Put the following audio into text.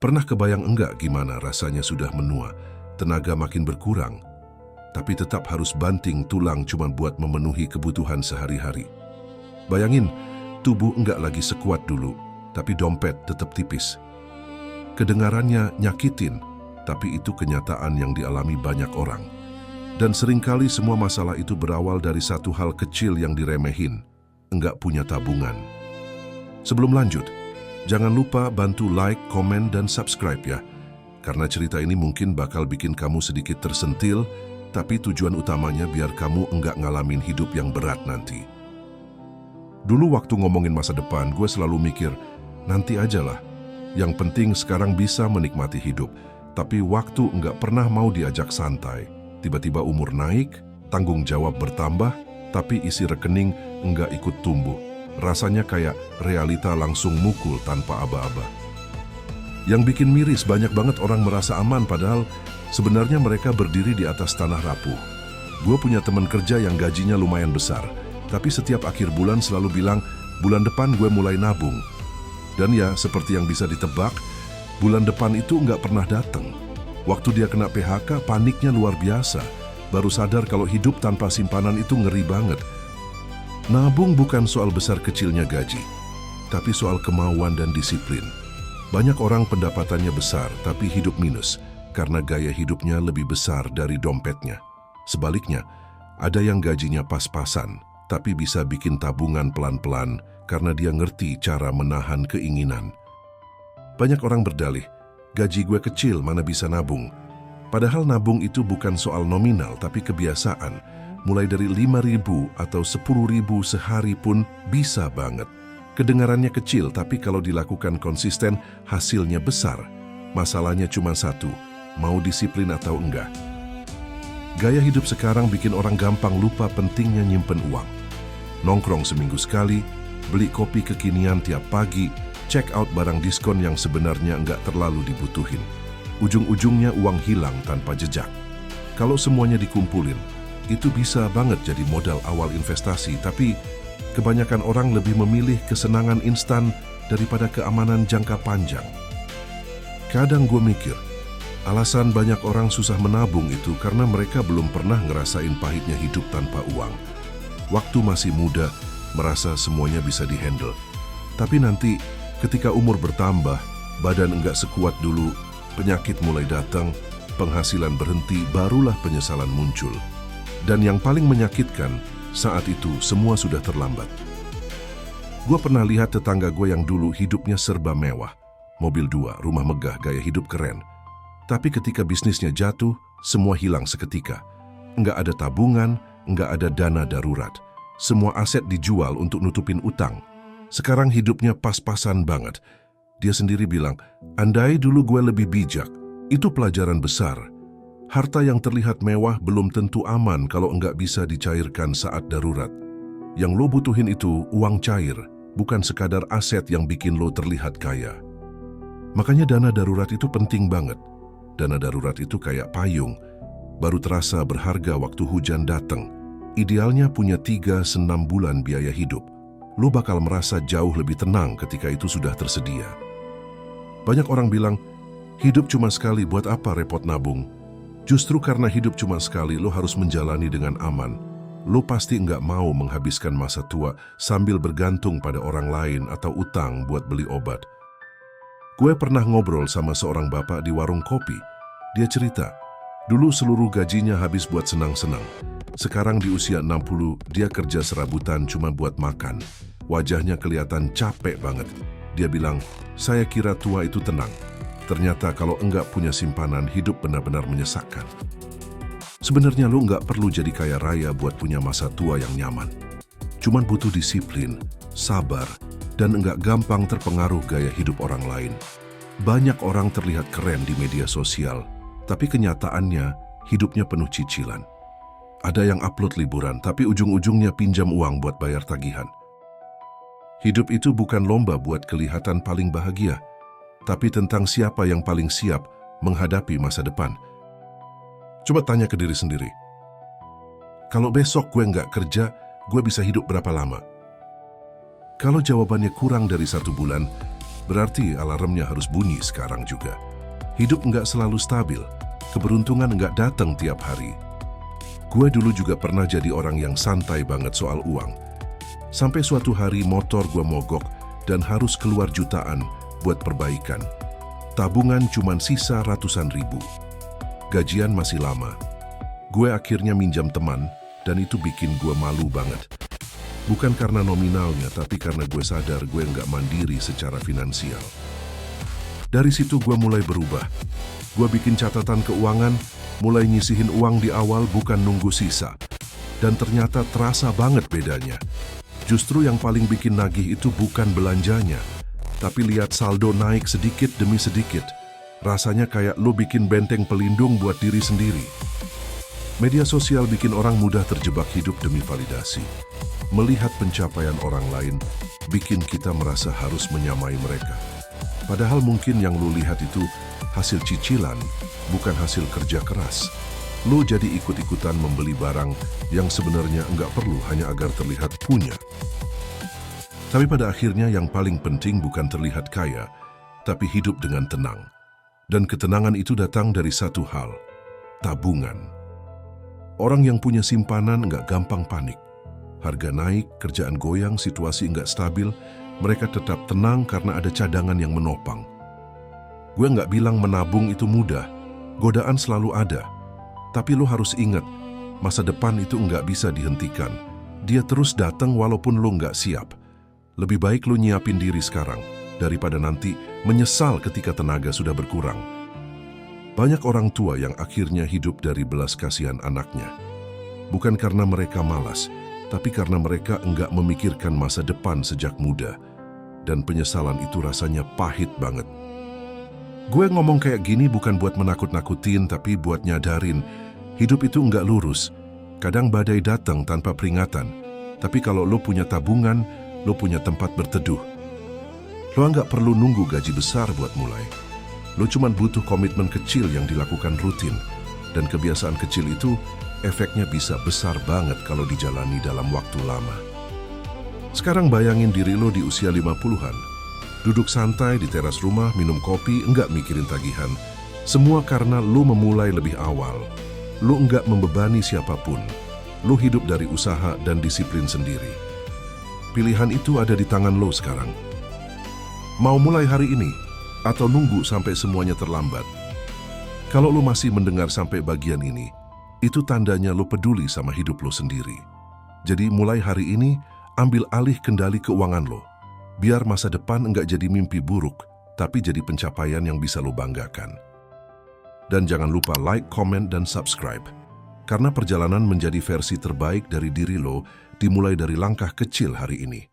Pernah kebayang enggak gimana rasanya sudah menua, tenaga makin berkurang, tapi tetap harus banting tulang cuma buat memenuhi kebutuhan sehari-hari. Bayangin, tubuh enggak lagi sekuat dulu, tapi dompet tetap tipis. Kedengarannya nyakitin, tapi itu kenyataan yang dialami banyak orang. Dan seringkali semua masalah itu berawal dari satu hal kecil yang diremehin, enggak punya tabungan. Sebelum lanjut, jangan lupa bantu like, komen, dan subscribe ya. Karena cerita ini mungkin bakal bikin kamu sedikit tersentil, tapi tujuan utamanya biar kamu enggak ngalamin hidup yang berat nanti. Dulu waktu ngomongin masa depan, gue selalu mikir, nanti aja lah. Yang penting sekarang bisa menikmati hidup, tapi waktu enggak pernah mau diajak santai. Tiba-tiba umur naik, tanggung jawab bertambah, tapi isi rekening enggak ikut tumbuh. Rasanya kayak realita langsung mukul tanpa aba-aba. Yang bikin miris, banyak banget orang merasa aman padahal sebenarnya mereka berdiri di atas tanah rapuh. Gue punya teman kerja yang gajinya lumayan besar, tapi setiap akhir bulan selalu bilang, bulan depan gue mulai nabung. Dan ya, seperti yang bisa ditebak, bulan depan itu nggak pernah datang. Waktu dia kena PHK, paniknya luar biasa. Baru sadar kalau hidup tanpa simpanan itu ngeri banget. Nabung bukan soal besar kecilnya gaji, tapi soal kemauan dan disiplin. Banyak orang pendapatannya besar, tapi hidup minus, karena gaya hidupnya lebih besar dari dompetnya. Sebaliknya, ada yang gajinya pas-pasan, tapi bisa bikin tabungan pelan-pelan karena dia ngerti cara menahan keinginan. Banyak orang berdalih, gaji gue kecil mana bisa nabung. Padahal nabung itu bukan soal nominal tapi kebiasaan. Mulai dari 5.000 atau 10.000 sehari pun bisa banget. Kedengarannya kecil tapi kalau dilakukan konsisten hasilnya besar. Masalahnya cuma satu, mau disiplin atau enggak. Gaya hidup sekarang bikin orang gampang lupa pentingnya nyimpen uang. Nongkrong seminggu sekali, beli kopi kekinian tiap pagi, check out barang diskon yang sebenarnya enggak terlalu dibutuhin. Ujung-ujungnya uang hilang tanpa jejak. Kalau semuanya dikumpulin, itu bisa banget jadi modal awal investasi, tapi kebanyakan orang lebih memilih kesenangan instan daripada keamanan jangka panjang. Kadang gue mikir, alasan banyak orang susah menabung itu karena mereka belum pernah ngerasain pahitnya hidup tanpa uang. Waktu masih muda, merasa semuanya bisa dihandle. Tapi nanti, ketika umur bertambah, badan enggak sekuat dulu, penyakit mulai datang, penghasilan berhenti, barulah penyesalan muncul. Dan yang paling menyakitkan, saat itu semua sudah terlambat. Gue pernah lihat tetangga gue yang dulu hidupnya serba mewah. Mobil 2, rumah megah, gaya hidup keren. Tapi ketika bisnisnya jatuh, semua hilang seketika. Nggak ada tabungan, nggak ada dana darurat. Semua aset dijual untuk nutupin utang. Sekarang hidupnya pas-pasan banget. Dia sendiri bilang, andai dulu gue lebih bijak. Itu pelajaran besar. Harta yang terlihat mewah belum tentu aman kalau enggak bisa dicairkan saat darurat. Yang lo butuhin itu uang cair, bukan sekadar aset yang bikin lo terlihat kaya. Makanya dana darurat itu penting banget. Dana darurat itu kayak payung, baru terasa berharga waktu hujan datang. Idealnya punya 3-6 bulan biaya hidup. Lo bakal merasa jauh lebih tenang ketika itu sudah tersedia. Banyak orang bilang, hidup cuma sekali, buat apa repot nabung? Justru karena hidup cuma sekali, lo harus menjalani dengan aman. Lo pasti nggak mau menghabiskan masa tua sambil bergantung pada orang lain atau utang buat beli obat. Gue pernah ngobrol sama seorang bapak di warung kopi. Dia cerita, dulu seluruh gajinya habis buat senang-senang. Sekarang di usia 60, dia kerja serabutan cuma buat makan. Wajahnya kelihatan capek banget. Dia bilang, saya kira tua itu tenang. Ternyata kalau enggak punya simpanan, hidup benar-benar menyesakkan. Sebenarnya lo enggak perlu jadi kaya raya buat punya masa tua yang nyaman. Cuman butuh disiplin, sabar, dan enggak gampang terpengaruh gaya hidup orang lain. Banyak orang terlihat keren di media sosial, tapi kenyataannya hidupnya penuh cicilan. Ada yang upload liburan, tapi ujung-ujungnya pinjam uang buat bayar tagihan. Hidup itu bukan lomba buat kelihatan paling bahagia, tapi tentang siapa yang paling siap menghadapi masa depan. Coba tanya ke diri sendiri. Kalau besok gue nggak kerja, gue bisa hidup berapa lama? Kalau jawabannya kurang dari 1 bulan, berarti alarmnya harus bunyi sekarang juga. Hidup nggak selalu stabil, keberuntungan nggak datang tiap hari. Gue dulu juga pernah jadi orang yang santai banget soal uang. Sampai suatu hari motor gue mogok dan harus keluar jutaan buat perbaikan. Tabungan cuman sisa ratusan ribu. Gajian masih lama. Gue akhirnya minjam teman dan itu bikin gue malu banget. Bukan karena nominalnya, tapi karena gue sadar gue nggak mandiri secara finansial. Dari situ gue mulai berubah. Gue bikin catatan keuangan, mulai nyisihin uang di awal bukan nunggu sisa. Dan ternyata terasa banget bedanya. Justru yang paling bikin nagih itu bukan belanjanya, tapi lihat saldo naik sedikit demi sedikit. Rasanya kayak lo bikin benteng pelindung buat diri sendiri. Media sosial bikin orang mudah terjebak hidup demi validasi. Melihat pencapaian orang lain, bikin kita merasa harus menyamai mereka. Padahal mungkin yang lo lihat itu hasil cicilan, bukan hasil kerja keras. Lo jadi ikut-ikutan membeli barang yang sebenarnya nggak perlu hanya agar terlihat punya. Tapi pada akhirnya yang paling penting bukan terlihat kaya, tapi hidup dengan tenang. Dan ketenangan itu datang dari satu hal, tabungan. Orang yang punya simpanan nggak gampang panik. Harga naik, kerjaan goyang, situasi nggak stabil, mereka tetap tenang karena ada cadangan yang menopang. Gue nggak bilang menabung itu mudah, godaan selalu ada. Tapi lo harus ingat, masa depan itu nggak bisa dihentikan. Dia terus datang walaupun lo nggak siap. Lebih baik lo nyiapin diri sekarang, daripada nanti menyesal ketika tenaga sudah berkurang. Banyak orang tua yang akhirnya hidup dari belas kasihan anaknya. Bukan karena mereka malas, tapi karena mereka enggak memikirkan masa depan sejak muda. Dan penyesalan itu rasanya pahit banget. Gue ngomong kayak gini bukan buat menakut-nakutin, tapi buat nyadarin, hidup itu enggak lurus. Kadang badai datang tanpa peringatan. Tapi kalau lo punya tabungan, lo punya tempat berteduh. Lo enggak perlu nunggu gaji besar buat mulai. Lo cuma butuh komitmen kecil yang dilakukan rutin. Dan kebiasaan kecil itu, efeknya bisa besar banget kalau dijalani dalam waktu lama. Sekarang bayangin diri lo di usia 50-an. Duduk santai di teras rumah, minum kopi, enggak mikirin tagihan. Semua karena lo memulai lebih awal. Lo enggak membebani siapapun. Lo hidup dari usaha dan disiplin sendiri. Pilihan itu ada di tangan lo sekarang. Mau mulai hari ini, atau nunggu sampai semuanya terlambat? Kalau lo masih mendengar sampai bagian ini, itu tandanya lo peduli sama hidup lo sendiri. Jadi mulai hari ini, ambil alih kendali keuangan lo. Biar masa depan enggak jadi mimpi buruk, tapi jadi pencapaian yang bisa lo banggakan. Dan jangan lupa like, komen, dan subscribe. Karena perjalanan menjadi versi terbaik dari diri lo dimulai dari langkah kecil hari ini.